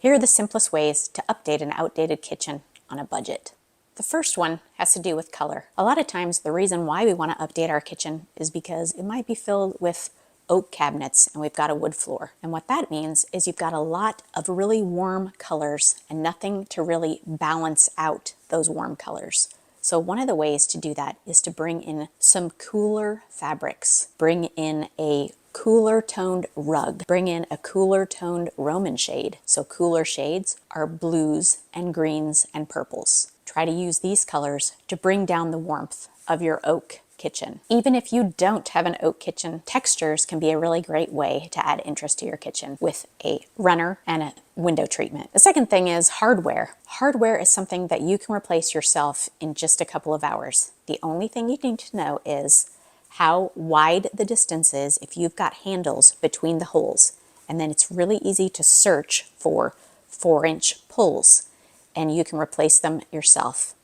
Here are the simplest ways to update an outdated kitchen on a budget. The first one has to do with color. A lot of times the reason why we want to update our kitchen is because it might be filled with oak cabinets and we've got a wood floor. And what that means is you've got a lot of really warm colors and nothing to really balance out those warm colors. So one of the ways to do that is to bring in some cooler fabrics. Bring in a cooler toned rug. Bring in a cooler toned Roman shade. So cooler shades are blues and greens and purples. Try to use these colors to bring down the warmth of your oak kitchen. Even if you don't have an oak kitchen, textures can be a really great way to add interest to your kitchen with a runner and a window treatment. The second thing is hardware. Hardware is something that you can replace yourself in just a couple of hours. The only thing you need to know is how wide the distance is if you've got handles between the holes. And then it's really easy to search for 4-inch pulls and you can replace them yourself.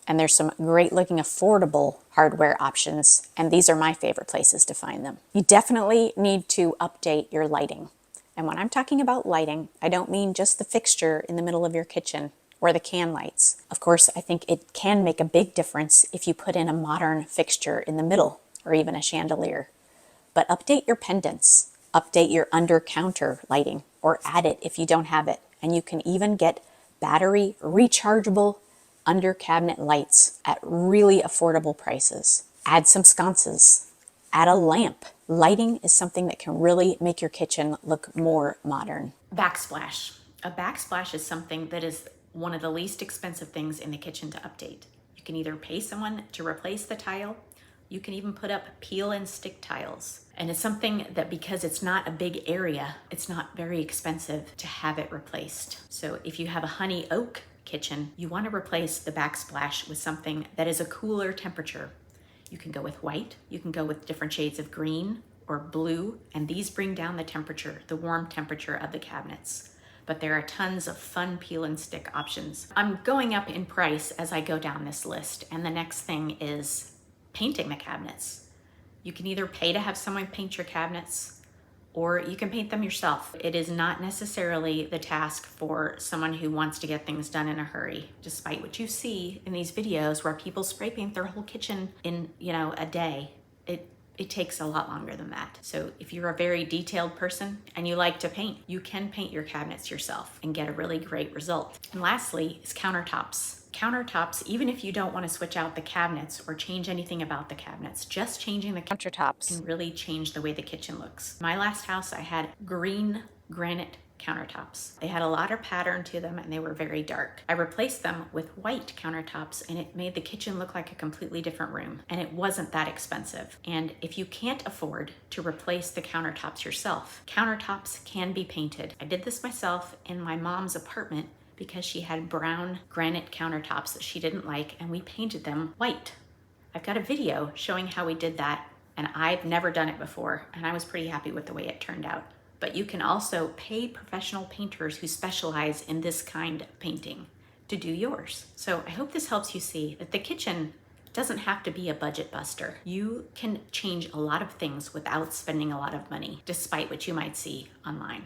And there's some great looking affordable hardware options, and these are my favorite places to find them. You definitely need to update your lighting. And when I'm talking about lighting, I don't mean just the fixture in the middle of your kitchen or the can lights. Of course, I think it can make a big difference if you put in a modern fixture in the middle or even a chandelier. But update your pendants, update your under counter lighting, or add it if you don't have it. And you can even get battery rechargeable under cabinet lights at really affordable prices. Add some sconces, add a lamp. Lighting is something that can really make your kitchen look more modern. Backsplash. A backsplash is something that is one of the least expensive things in the kitchen to update. You can either pay someone to replace the tile, you can even put up peel and stick tiles. And it's something that, because it's not a big area, it's not very expensive to have it replaced. So if you have a honey oak kitchen, you want to replace the backsplash with something that is a cooler temperature. You can go with white, you can go with different shades of green or blue, and these bring down the temperature, the warm temperature of the cabinets. But there are tons of fun peel and stick options. I'm going up in price as I go down this list, and the next thing is painting the cabinets. You can either pay to have someone paint your cabinets, or you can paint them yourself. It is not necessarily the task for someone who wants to get things done in a hurry, despite what you see in these videos where people spray paint their whole kitchen in, a day. It takes a lot longer than that. So if you're a very detailed person and you like to paint, you can paint your cabinets yourself and get a really great result. And lastly is countertops. Countertops, even if you don't want to switch out the cabinets or change anything about the cabinets, just changing the countertops can really change the way the kitchen looks. My last house, I had green granite countertops. They had a lot of pattern to them and they were very dark. I replaced them with white countertops and it made the kitchen look like a completely different room, and it wasn't that expensive. And if you can't afford to replace the countertops yourself, countertops can be painted. I did this myself in my mom's apartment because she had brown granite countertops that she didn't like, and we painted them white. I've got a video showing how we did that, and I've never done it before, and I was pretty happy with the way it turned out. But you can also pay professional painters who specialize in this kind of painting to do yours. So I hope this helps you see that the kitchen doesn't have to be a budget buster. You can change a lot of things without spending a lot of money, despite what you might see online.